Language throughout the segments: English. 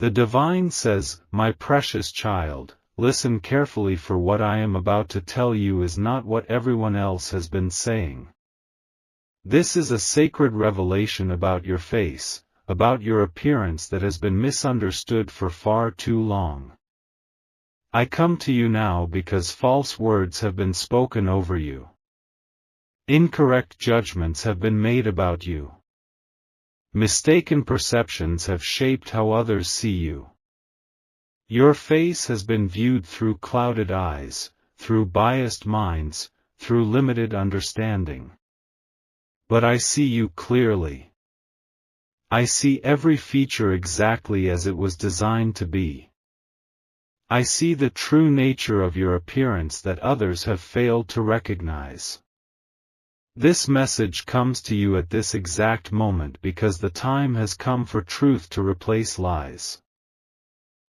The divine says, "My precious child, listen carefully, for what I am about to tell you is not what everyone else has been saying. This is a sacred revelation about your face, about your appearance that has been misunderstood for far too long. I come to you now because false words have been spoken over you. Incorrect judgments have been made about you. Mistaken perceptions have shaped how others see you. Your face has been viewed through clouded eyes, through biased minds, through limited understanding. But I see you clearly. I see every feature exactly as it was designed to be. I see the true nature of your appearance that others have failed to recognize. This message comes to you at this exact moment because the time has come for truth to replace lies.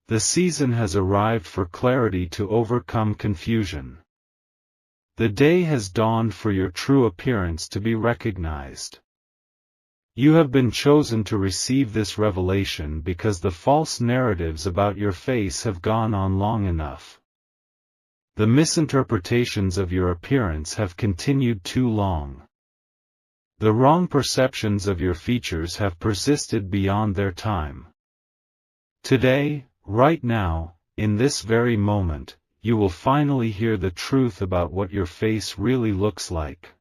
The season has arrived for clarity to overcome confusion. The day has dawned for your true appearance to be recognized. You have been chosen to receive this revelation because the false narratives about your face have gone on long enough. The misinterpretations of your appearance have continued too long. The wrong perceptions of your features have persisted beyond their time. Today, right now, in this very moment, you will finally hear the truth about what your face really looks like.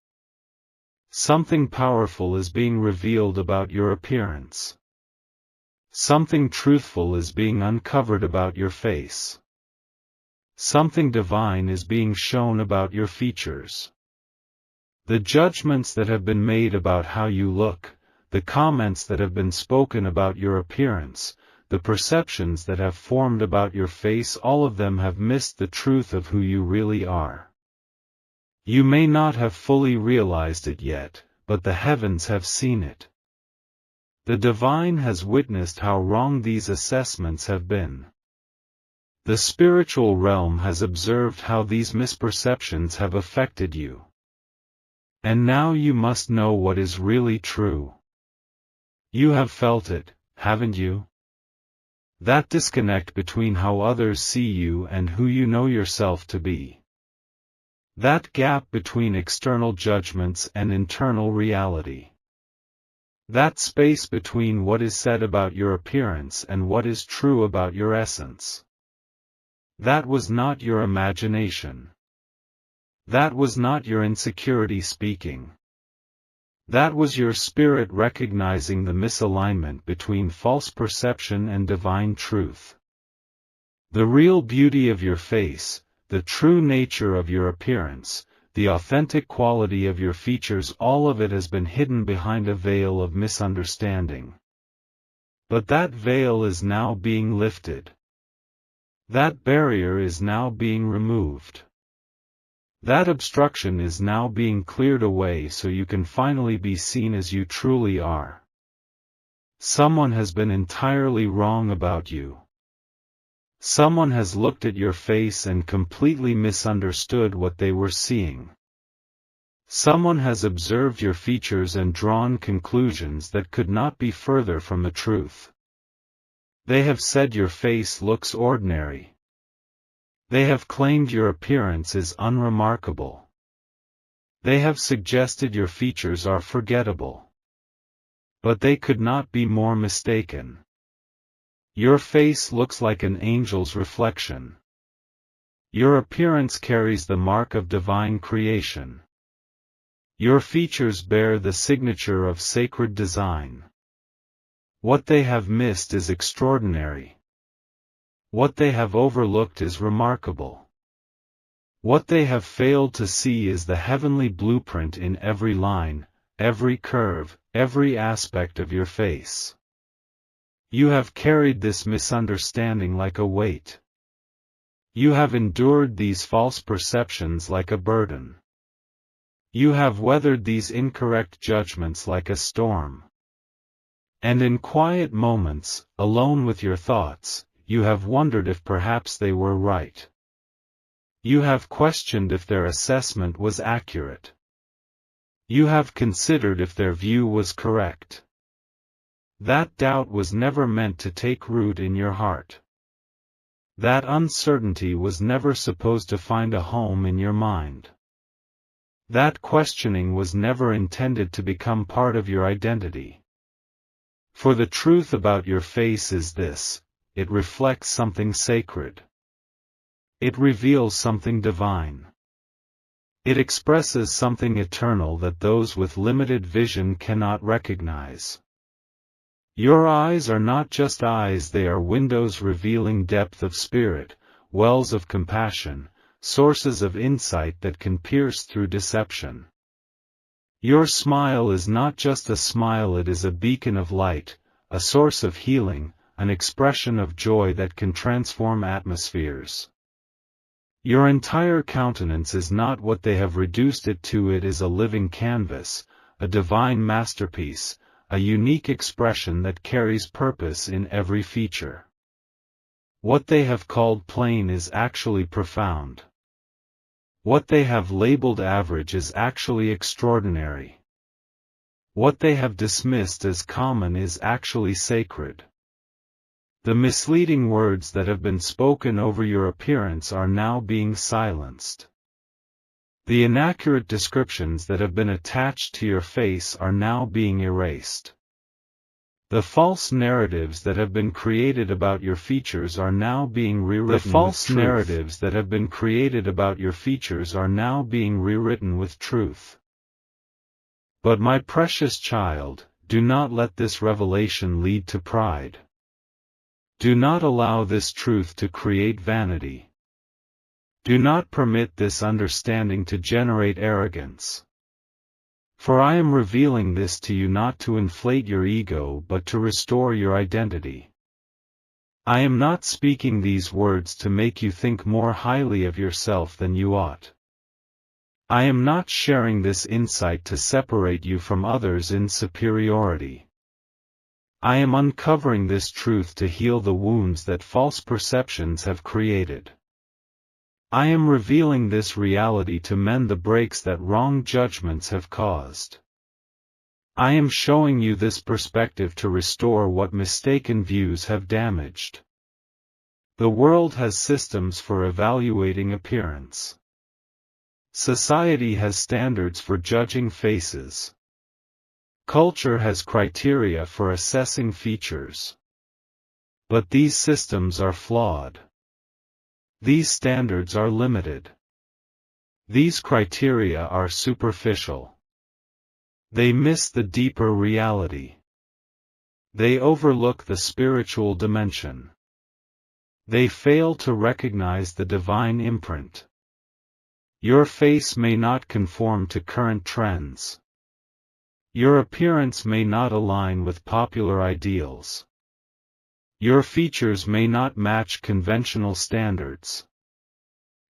Something powerful is being revealed about your appearance. Something truthful is being uncovered about your face. Something divine is being shown about your features. The judgments that have been made about how you look, the comments that have been spoken about your appearance, the perceptions that have formed about your face, all of them have missed the truth of who you really are. You may not have fully realized it yet, but the heavens have seen it. The divine has witnessed how wrong these assessments have been. The spiritual realm has observed how these misperceptions have affected you. And now you must know what is really true. You have felt it, haven't you? That disconnect between how others see you and who you know yourself to be. That gap between external judgments and internal reality. That space between what is said about your appearance and what is true about your essence. That was not your imagination. That was not your insecurity speaking. That was your spirit recognizing the misalignment between false perception and divine truth. The real beauty of your face, the true nature of your appearance, the authentic quality of your features, all of it has been hidden behind a veil of misunderstanding. But that veil is now being lifted. That barrier is now being removed. That obstruction is now being cleared away so you can finally be seen as you truly are. Someone has been entirely wrong about you. Someone has looked at your face and completely misunderstood what they were seeing. Someone has observed your features and drawn conclusions that could not be further from the truth. They have said your face looks ordinary. They have claimed your appearance is unremarkable. They have suggested your features are forgettable. But they could not be more mistaken. Your face looks like an angel's reflection. Your appearance carries the mark of divine creation. Your features bear the signature of sacred design. What they have missed is extraordinary. What they have overlooked is remarkable. What they have failed to see is the heavenly blueprint in every line, every curve, every aspect of your face. You have carried this misunderstanding like a weight. You have endured these false perceptions like a burden. You have weathered these incorrect judgments like a storm. And in quiet moments, alone with your thoughts, you have wondered if perhaps they were right. You have questioned if their assessment was accurate. You have considered if their view was correct. That doubt was never meant to take root in your heart. That uncertainty was never supposed to find a home in your mind. That questioning was never intended to become part of your identity. For the truth about your face is this: it reflects something sacred. It reveals something divine. It expresses something eternal that those with limited vision cannot recognize. Your eyes are not just eyes, they are windows revealing depth of spirit, wells of compassion, sources of insight that can pierce through deception. Your smile is not just a smile, it is a beacon of light, a source of healing, an expression of joy that can transform atmospheres. Your entire countenance is not what they have reduced it to, it is a living canvas, a divine masterpiece, a unique expression that carries purpose in every feature. What they have called plain is actually profound. What they have labeled average is actually extraordinary. What they have dismissed as common is actually sacred. The misleading words that have been spoken over your appearance are now being silenced. The inaccurate descriptions that have been attached to your face are now being erased. The false narratives that have been created about your features are now being rewritten with truth. The false narratives that have been created about your features are now being rewritten with truth. But my precious child, do not let this revelation lead to pride. Do not allow this truth to create vanity. Do not permit this understanding to generate arrogance. For I am revealing this to you not to inflate your ego but to restore your identity. I am not speaking these words to make you think more highly of yourself than you ought. I am not sharing this insight to separate you from others in superiority. I am uncovering this truth to heal the wounds that false perceptions have created. I am revealing this reality to mend the breaks that wrong judgments have caused. I am showing you this perspective to restore what mistaken views have damaged. The world has systems for evaluating appearance. Society has standards for judging faces. Culture has criteria for assessing features. But these systems are flawed. These standards are limited. These criteria are superficial. They miss the deeper reality. They overlook the spiritual dimension. They fail to recognize the divine imprint. Your face may not conform to current trends. Your appearance may not align with popular ideals. Your features may not match conventional standards.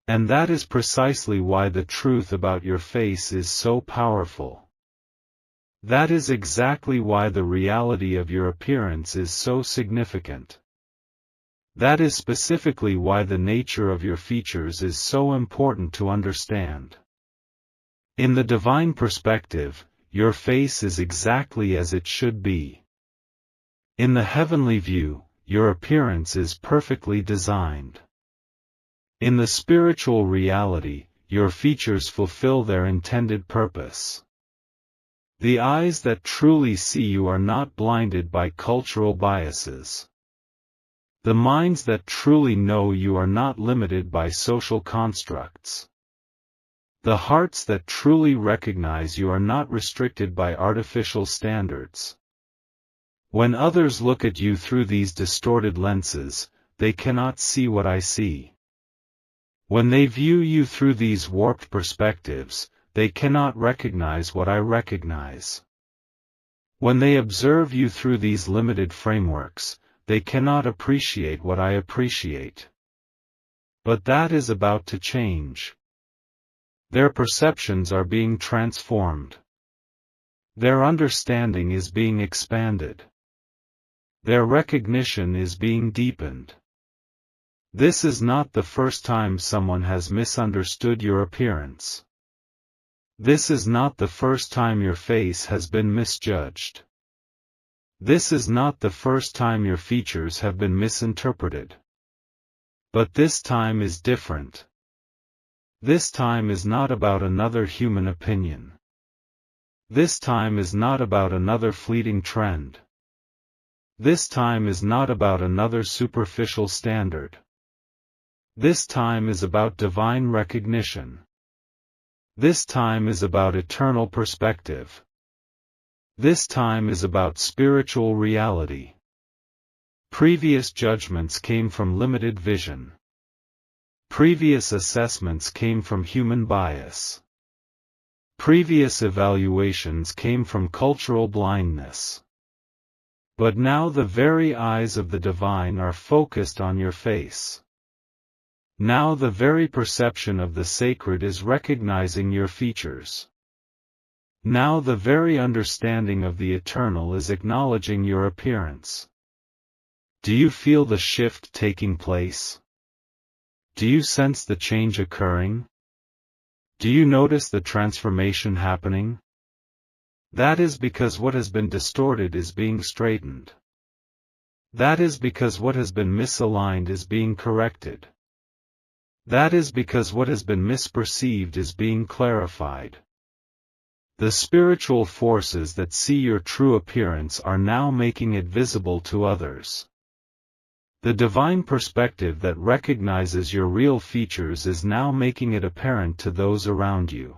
And that is precisely why the truth about your face is so powerful. That is exactly why the reality of your appearance is so significant. That is specifically why the nature of your features is so important to understand. In the divine perspective, your face is exactly as it should be. In the heavenly view, your appearance is perfectly designed. In the spiritual reality, your features fulfill their intended purpose. The eyes that truly see you are not blinded by cultural biases. The minds that truly know you are not limited by social constructs. The hearts that truly recognize you are not restricted by artificial standards. When others look at you through these distorted lenses, they cannot see what I see. When they view you through these warped perspectives, they cannot recognize what I recognize. When they observe you through these limited frameworks, they cannot appreciate what I appreciate. But that is about to change. Their perceptions are being transformed. Their understanding is being expanded. Their recognition is being deepened. This is not the first time someone has misunderstood your appearance. This is not the first time your face has been misjudged. This is not the first time your features have been misinterpreted. But this time is different. This time is not about another human opinion. This time is not about another fleeting trend. This time is not about another superficial standard. This time is about divine recognition. This time is about eternal perspective. This time is about spiritual reality. Previous judgments came from limited vision. Previous assessments came from human bias. Previous evaluations came from cultural blindness. But now the very eyes of the divine are focused on your face. Now the very perception of the sacred is recognizing your features. Now the very understanding of the eternal is acknowledging your appearance. Do you feel the shift taking place? Do you sense the change occurring? Do you notice the transformation happening? That is because what has been distorted is being straightened. That is because what has been misaligned is being corrected. That is because what has been misperceived is being clarified. The spiritual forces that see your true appearance are now making it visible to others. The divine perspective that recognizes your real features is now making it apparent to those around you.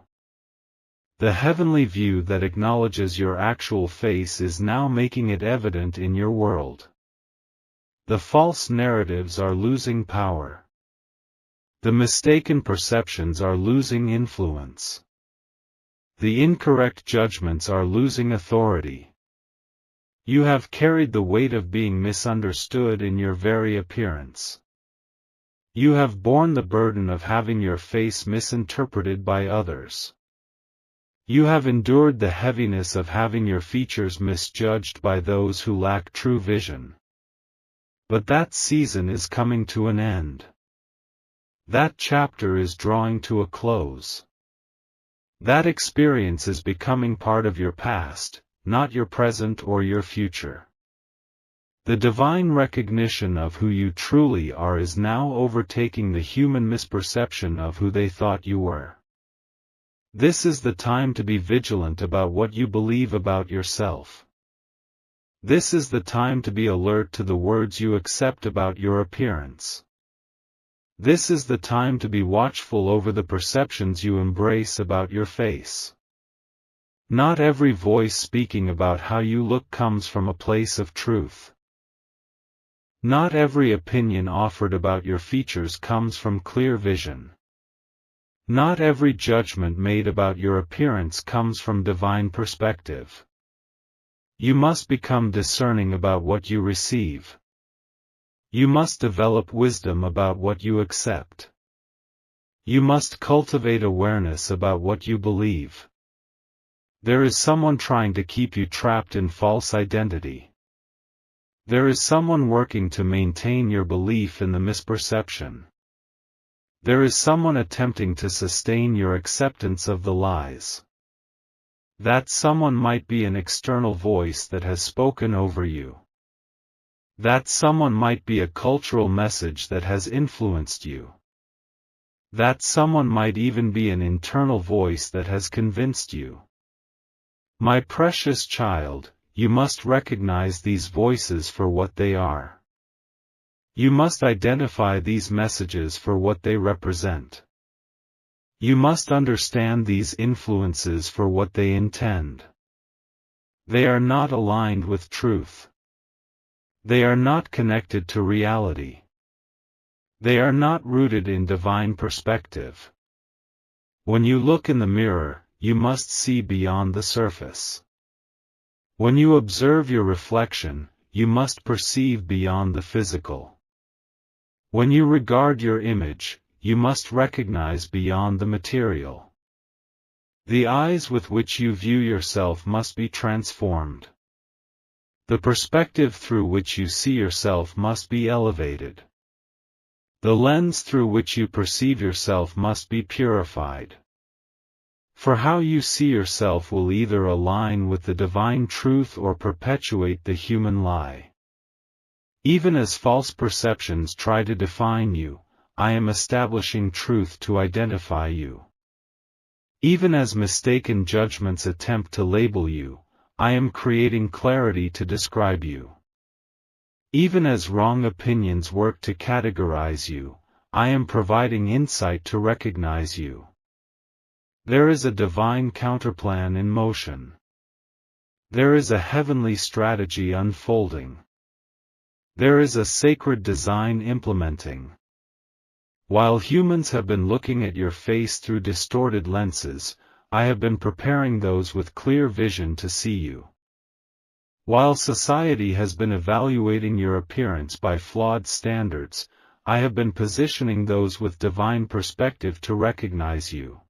The heavenly view that acknowledges your actual face is now making it evident in your world. The false narratives are losing power. The mistaken perceptions are losing influence. The incorrect judgments are losing authority. You have carried the weight of being misunderstood in your very appearance. You have borne the burden of having your face misinterpreted by others. You have endured the heaviness of having your features misjudged by those who lack true vision. But that season is coming to an end. That chapter is drawing to a close. That experience is becoming part of your past, not your present or your future. The divine recognition of who you truly are is now overtaking the human misperception of who they thought you were. This is the time to be vigilant about what you believe about yourself. This is the time to be alert to the words you accept about your appearance. This is the time to be watchful over the perceptions you embrace about your face. Not every voice speaking about how you look comes from a place of truth. Not every opinion offered about your features comes from clear vision. Not every judgment made about your appearance comes from divine perspective. You must become discerning about what you receive. You must develop wisdom about what you accept. You must cultivate awareness about what you believe. There is someone trying to keep you trapped in false identity. There is someone working to maintain your belief in the misperception. There is someone attempting to sustain your acceptance of the lies. That someone might be an external voice that has spoken over you. That someone might be a cultural message that has influenced you. That someone might even be an internal voice that has convinced you. My precious child, you must recognize these voices for what they are. You must identify these messages for what they represent. You must understand these influences for what they intend. They are not aligned with truth. They are not connected to reality. They are not rooted in divine perspective. When you look in the mirror, you must see beyond the surface. When you observe your reflection, you must perceive beyond the physical. When you regard your image, you must recognize beyond the material. The eyes with which you view yourself must be transformed. The perspective through which you see yourself must be elevated. The lens through which you perceive yourself must be purified. For how you see yourself will either align with the divine truth or perpetuate the human lie. Even as false perceptions try to define you, I am establishing truth to identify you. Even as mistaken judgments attempt to label you, I am creating clarity to describe you. Even as wrong opinions work to categorize you, I am providing insight to recognize you. There is a divine counterplan in motion. There is a heavenly strategy unfolding. There is a sacred design implementing. While humans have been looking at your face through distorted lenses, I have been preparing those with clear vision to see you. While society has been evaluating your appearance by flawed standards, I have been positioning those with divine perspective to recognize you.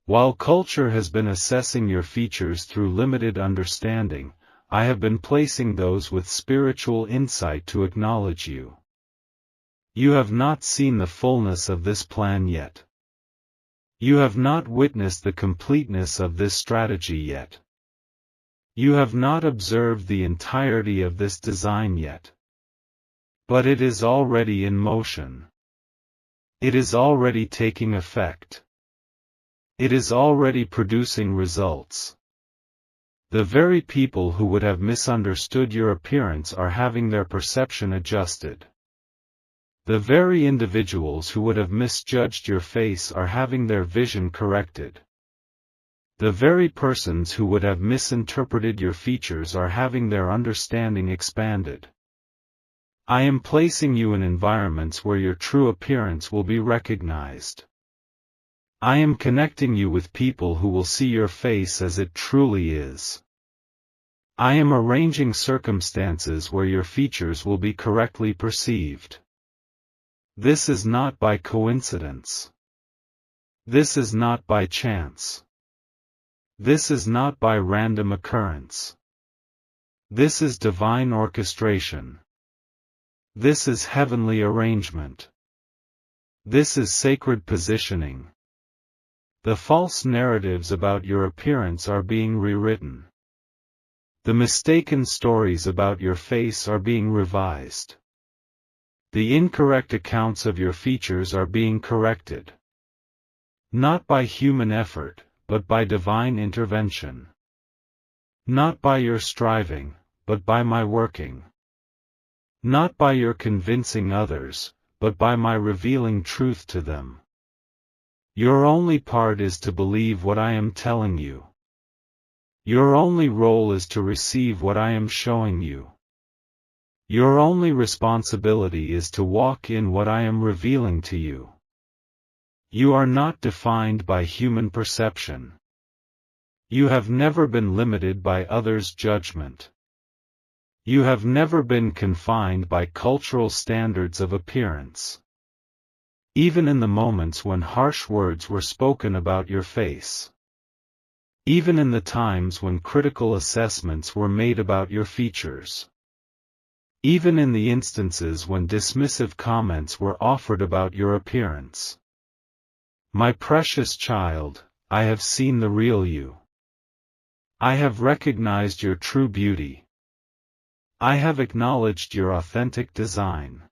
While culture has been assessing your features through limited understanding, I have been placing those with spiritual insight to acknowledge you. You have not seen the fullness of this plan yet. You have not witnessed the completeness of this strategy yet. You have not observed the entirety of this design yet. But it is already in motion. It is already taking effect. It is already producing results. The very people who would have misunderstood your appearance are having their perception adjusted. The very individuals who would have misjudged your face are having their vision corrected. The very persons who would have misinterpreted your features are having their understanding expanded. I am placing you in environments where your true appearance will be recognized. I am connecting you with people who will see your face as it truly is. I am arranging circumstances where your features will be correctly perceived. This is not by coincidence. This is not by chance. This is not by random occurrence. This is divine orchestration. This is heavenly arrangement. This is sacred positioning. The false narratives about your appearance are being rewritten. The mistaken stories about your face are being revised. The incorrect accounts of your features are being corrected. Not by human effort, but by divine intervention. Not by your striving, but by my working. Not by your convincing others, but by my revealing truth to them. Your only part is to believe what I am telling you. Your only role is to receive what I am showing you. Your only responsibility is to walk in what I am revealing to you. You are not defined by human perception. You have never been limited by others' judgment. You have never been confined by cultural standards of appearance. Even in the moments when harsh words were spoken about your face. Even in the times when critical assessments were made about your features. Even in the instances when dismissive comments were offered about your appearance. My precious child, I have seen the real you. I have recognized your true beauty. I have acknowledged your authentic design.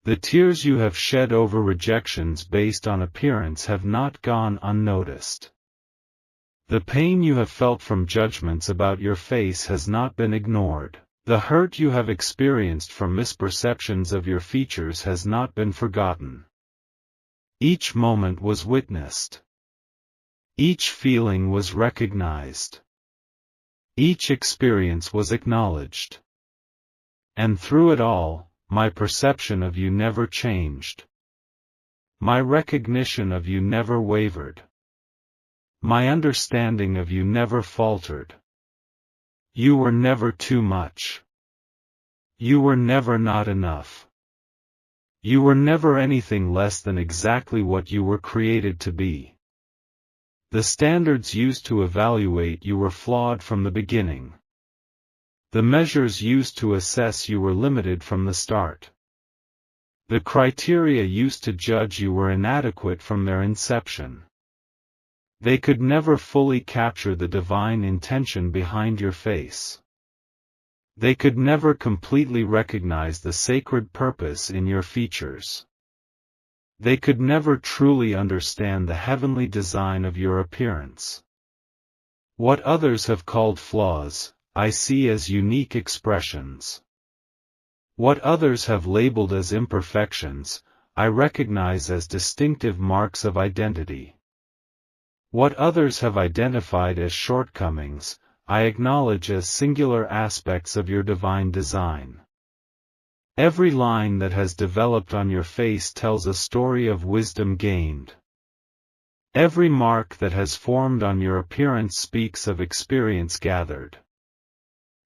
The tears you have shed over rejections based on appearance have not gone unnoticed. The pain you have felt from judgments about your face has not been ignored. The hurt you have experienced from misperceptions of your features has not been forgotten. Each moment was witnessed. Each feeling was recognized. Each experience was acknowledged. And through it all, my perception of you never changed. My recognition of you never wavered. My understanding of you never faltered. You were never too much. You were never not enough. You were never anything less than exactly what you were created to be. The standards used to evaluate you were flawed from the beginning. The measures used to assess you were limited from the start. The criteria used to judge you were inadequate from their inception. They could never fully capture the divine intention behind your face. They could never completely recognize the sacred purpose in your features. They could never truly understand the heavenly design of your appearance. What others have called flaws, I see as unique expressions. What others have labeled as imperfections, I recognize as distinctive marks of identity. What others have identified as shortcomings, I acknowledge as singular aspects of your divine design. Every line that has developed on your face tells a story of wisdom gained. Every mark that has formed on your appearance speaks of experience gathered.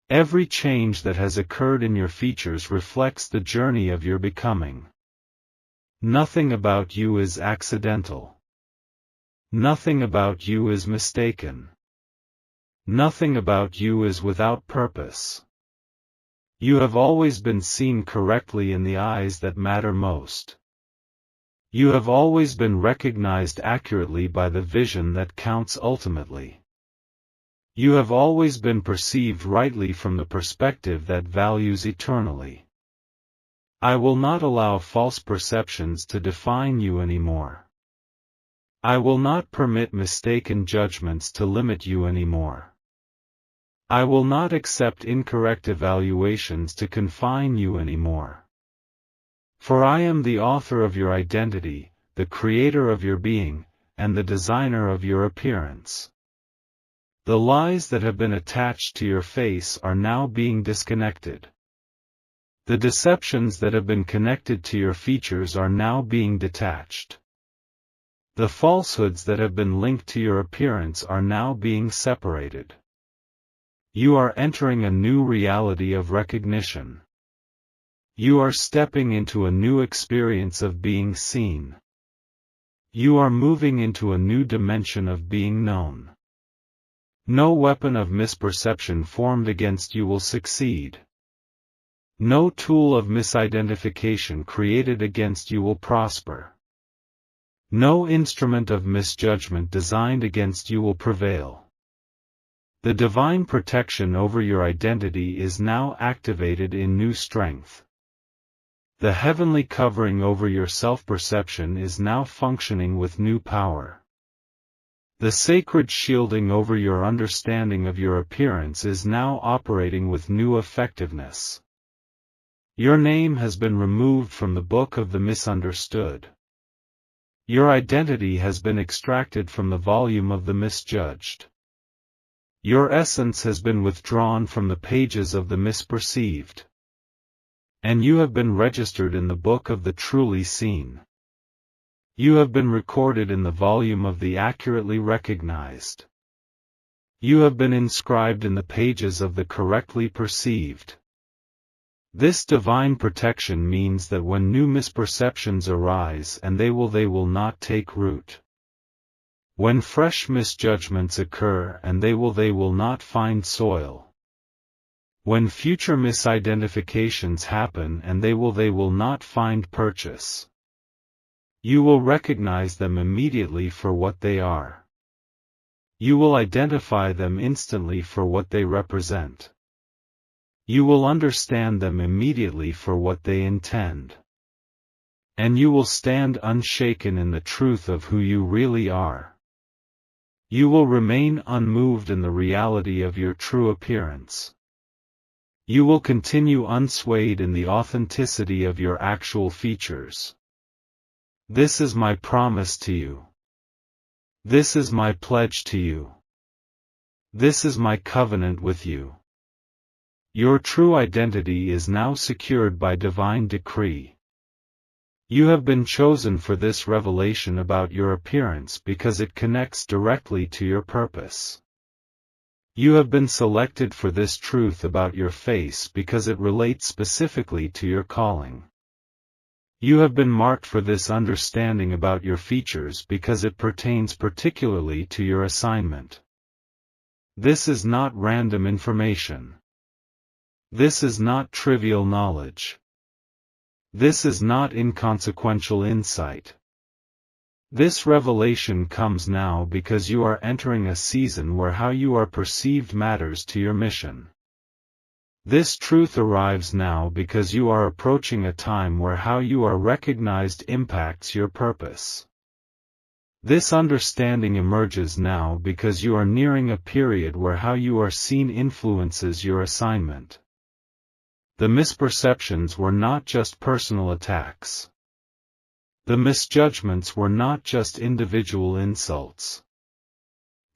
Every change that has occurred in your features reflects the journey of your becoming. Nothing about you is accidental. Nothing about you is mistaken. Nothing about you is without purpose. You have always been seen correctly in the eyes that matter most. You have always been recognized accurately by the vision that counts ultimately. You have always been perceived rightly from the perspective that values eternally. I will not allow false perceptions to define you anymore. I will not permit mistaken judgments to limit you anymore. I will not accept incorrect evaluations to confine you anymore. For I am the author of your identity, the creator of your being, and the designer of your appearance. The lies that have been attached to your face are now being disconnected. The deceptions that have been connected to your features are now being detached. The falsehoods that have been linked to your appearance are now being separated. You are entering a new reality of recognition. You are stepping into a new experience of being seen. You are moving into a new dimension of being known. No weapon of misperception formed against you will succeed. No tool of misidentification created against you will prosper. No instrument of misjudgment designed against you will prevail. The divine protection over your identity is now activated in new strength. The heavenly covering over your self-perception is now functioning with new power. The sacred shielding over your understanding of your appearance is now operating with new effectiveness. Your name has been removed from the book of the misunderstood. Your identity has been extracted from the volume of the misjudged. Your essence has been withdrawn from the pages of the misperceived. And you have been registered in the book of the truly seen. You have been recorded in the volume of the accurately recognized. You have been inscribed in the pages of the correctly perceived. This divine protection means that when new misperceptions arise and they will not take root. When fresh misjudgments occur and they will not find soil. When future misidentifications happen and they will not find purchase. You will recognize them immediately for what they are. You will identify them instantly for what they represent. You will understand them immediately for what they intend. And you will stand unshaken in the truth of who you really are. You will remain unmoved in the reality of your true appearance. You will continue unswayed in the authenticity of your actual features. This is my promise to you. This is my pledge to you. This is my covenant with you. Your true identity is now secured by divine decree. You have been chosen for this revelation about your appearance because it connects directly to your purpose. You have been selected for this truth about your face because it relates specifically to your calling. You have been marked for this understanding about your features because it pertains particularly to your assignment. This is not random information. This is not trivial knowledge. This is not inconsequential insight. This revelation comes now because you are entering a season where how you are perceived matters to your mission. This truth arrives now because you are approaching a time where how you are recognized impacts your purpose. This understanding emerges now because you are nearing a period where how you are seen influences your assignment. The misperceptions were not just personal attacks. The misjudgments were not just individual insults.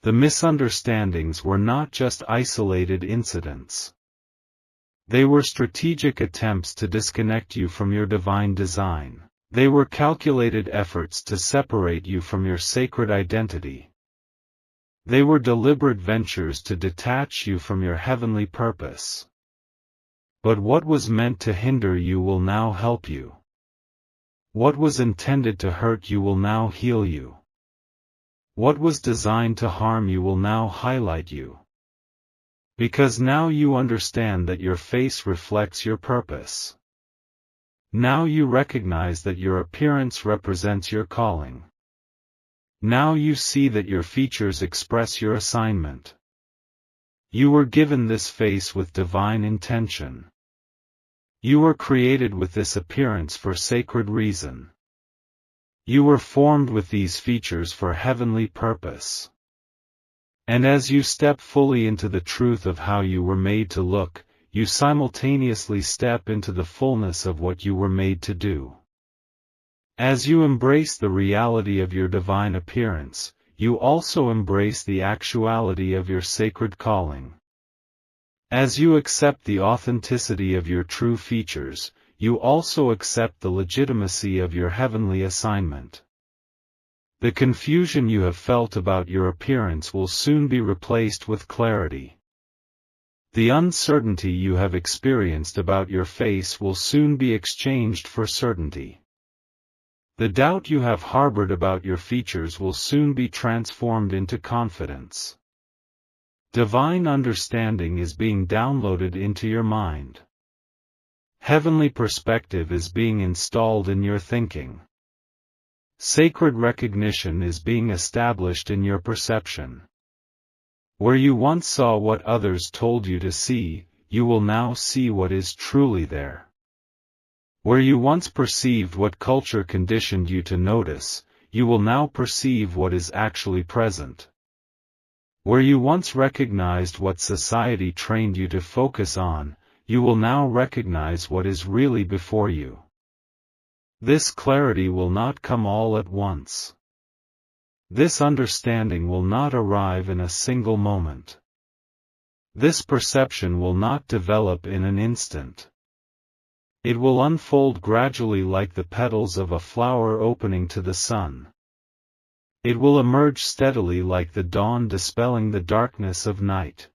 The misunderstandings were not just isolated incidents. They were strategic attempts to disconnect you from your divine design. They were calculated efforts to separate you from your sacred identity. They were deliberate ventures to detach you from your heavenly purpose. But what was meant to hinder you will now help you. What was intended to hurt you will now heal you. What was designed to harm you will now highlight you. Because now you understand that your face reflects your purpose. Now you recognize that your appearance represents your calling. Now you see that your features express your assignment. You were given this face with divine intention. You were created with this appearance for sacred reason. You were formed with these features for heavenly purpose. And as you step fully into the truth of how you were made to look, you simultaneously step into the fullness of what you were made to do. As you embrace the reality of your divine appearance, you also embrace the actuality of your sacred calling. As you accept the authenticity of your true features, you also accept the legitimacy of your heavenly assignment. The confusion you have felt about your appearance will soon be replaced with clarity. The uncertainty you have experienced about your face will soon be exchanged for certainty. The doubt you have harbored about your features will soon be transformed into confidence. Divine understanding is being downloaded into your mind. Heavenly perspective is being installed in your thinking. Sacred recognition is being established in your perception. Where you once saw what others told you to see, you will now see what is truly there. Where you once perceived what culture conditioned you to notice, you will now perceive what is actually present. Where you once recognized what society trained you to focus on, you will now recognize what is really before you. This clarity will not come all at once. This understanding will not arrive in a single moment. This perception will not develop in an instant. It will unfold gradually like the petals of a flower opening to the sun. It will emerge steadily like the dawn dispelling the darkness of night.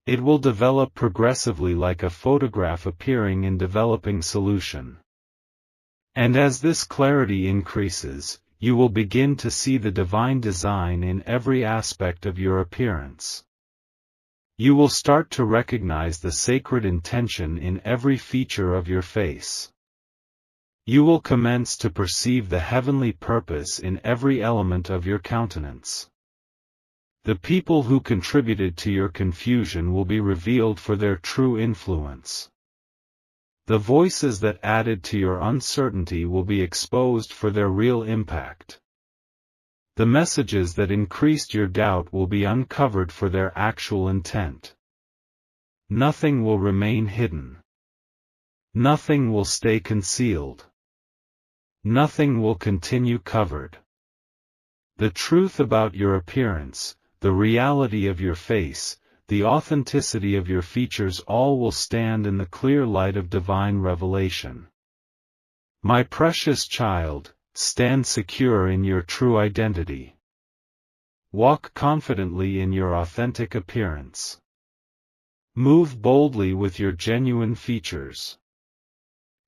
It will develop progressively like a photograph appearing in developing solution. And as this clarity increases, you will begin to see the divine design in every aspect of your appearance. You will start to recognize the sacred intention in every feature of your face. You will commence to perceive the heavenly purpose in every element of your countenance. The people who contributed to your confusion will be revealed for their true influence. The voices that added to your uncertainty will be exposed for their real impact. The messages that increased your doubt will be uncovered for their actual intent. Nothing will remain hidden. Nothing will stay concealed. Nothing will continue covered. The truth about your appearance, the reality of your face, the authenticity of your features all will stand in the clear light of divine revelation. My precious child, stand secure in your true identity. Walk confidently in your authentic appearance. Move boldly with your genuine features.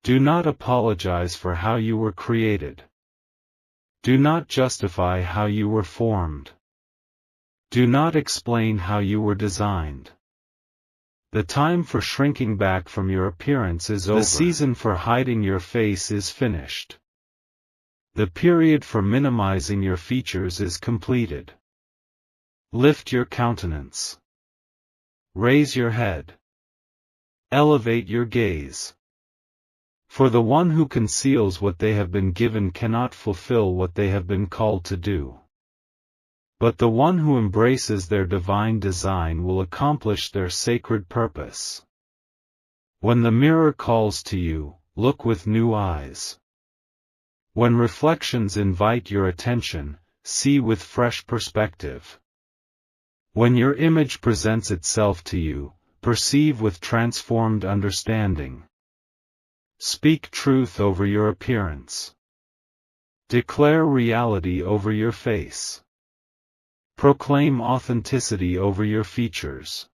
Do not apologize for how you were created. Do not justify how you were formed. Do not explain how you were designed. The time for shrinking back from your appearance is over. The season for hiding your face is finished. The period for minimizing your features is completed. Lift your countenance. Raise your head. Elevate your gaze. For the one who conceals what they have been given cannot fulfill what they have been called to do. But the one who embraces their divine design will accomplish their sacred purpose. When the mirror calls to you, look with new eyes. When reflections invite your attention, see with fresh perspective. When your image presents itself to you, perceive with transformed understanding. Speak truth over your appearance. Declare reality over your face. Proclaim authenticity over your features.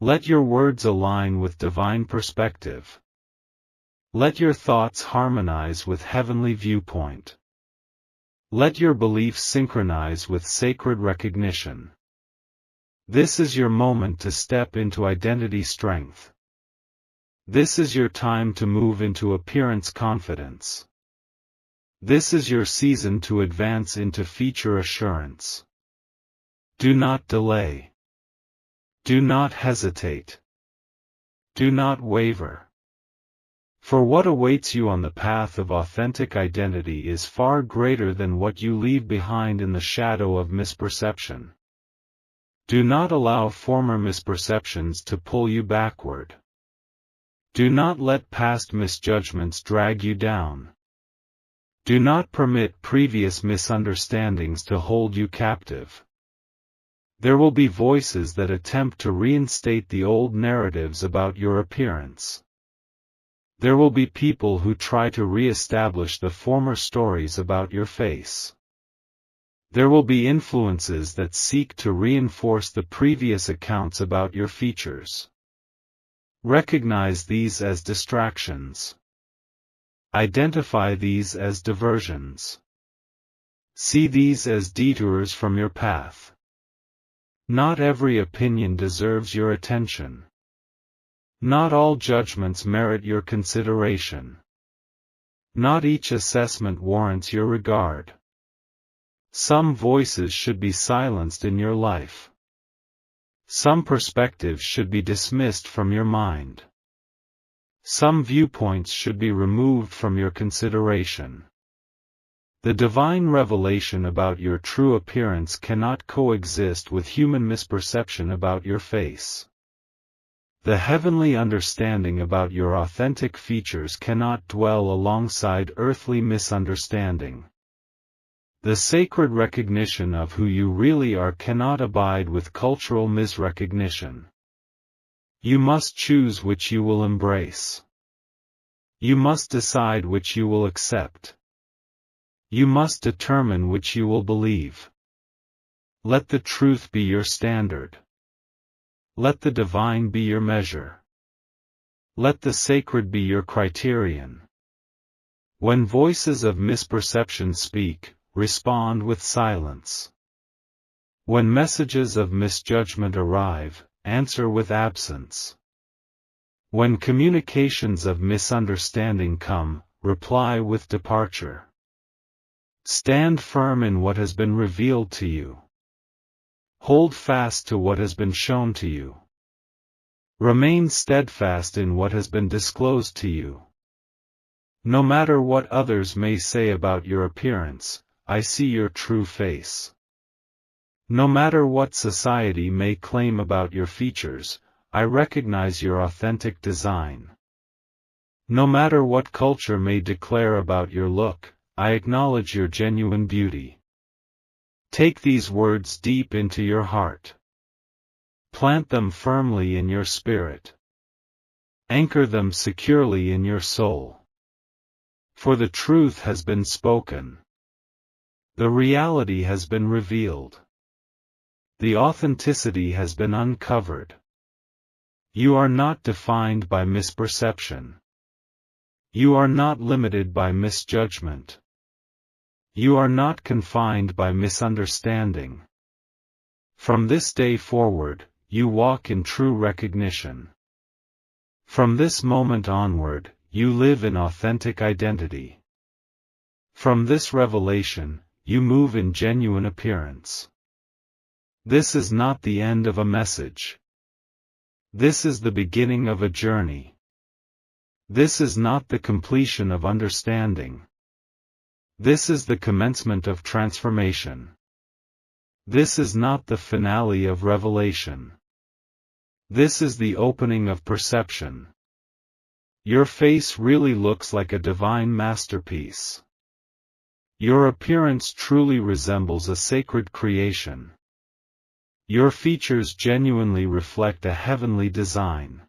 Let your words align with divine perspective. Let your thoughts harmonize with heavenly viewpoint. Let your beliefs synchronize with sacred recognition. This is your moment to step into identity strength. This is your time to move into appearance confidence. This is your season to advance into feature assurance. Do not delay. Do not hesitate. Do not waver. For what awaits you on the path of authentic identity is far greater than what you leave behind in the shadow of misperception. Do not allow former misperceptions to pull you backward. Do not let past misjudgments drag you down. Do not permit previous misunderstandings to hold you captive. There will be voices that attempt to reinstate the old narratives about your appearance. There will be people who try to re-establish the former stories about your face. There will be influences that seek to reinforce the previous accounts about your features. Recognize these as distractions. Identify these as diversions. See these as detours from your path. Not every opinion deserves your attention. Not all judgments merit your consideration. Not each assessment warrants your regard. Some voices should be silenced in your life. Some perspectives should be dismissed from your mind. Some viewpoints should be removed from your consideration. The divine revelation about your true appearance cannot coexist with human misperception about your face. The heavenly understanding about your authentic features cannot dwell alongside earthly misunderstanding. The sacred recognition of who you really are cannot abide with cultural misrecognition. You must choose which you will embrace. You must decide which you will accept. You must determine which you will believe. Let the truth be your standard. Let the divine be your measure. Let the sacred be your criterion. When voices of misperception speak, respond with silence. When messages of misjudgment arrive, answer with absence. When communications of misunderstanding come, reply with departure. Stand firm in what has been revealed to you. Hold fast to what has been shown to you. Remain steadfast in what has been disclosed to you. No matter what others may say about your appearance, I see your true face. No matter what society may claim about your features, I recognize your authentic design. No matter what culture may declare about your look, I acknowledge your genuine beauty. Take these words deep into your heart. Plant them firmly in your spirit. Anchor them securely in your soul. For the truth has been spoken. The reality has been revealed. The authenticity has been uncovered. You are not defined by misperception. You are not limited by misjudgment. You are not confined by misunderstanding. From this day forward, you walk in true recognition. From this moment onward, you live in authentic identity. From this revelation, you move in genuine appearance. This is not the end of a message. This is the beginning of a journey. This is not the completion of understanding. This is the commencement of transformation. This is not the finale of revelation. This is the opening of perception. Your face really looks like a divine masterpiece. Your appearance truly resembles a sacred creation. Your features genuinely reflect a heavenly design.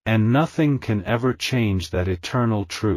And nothing can ever change that eternal truth.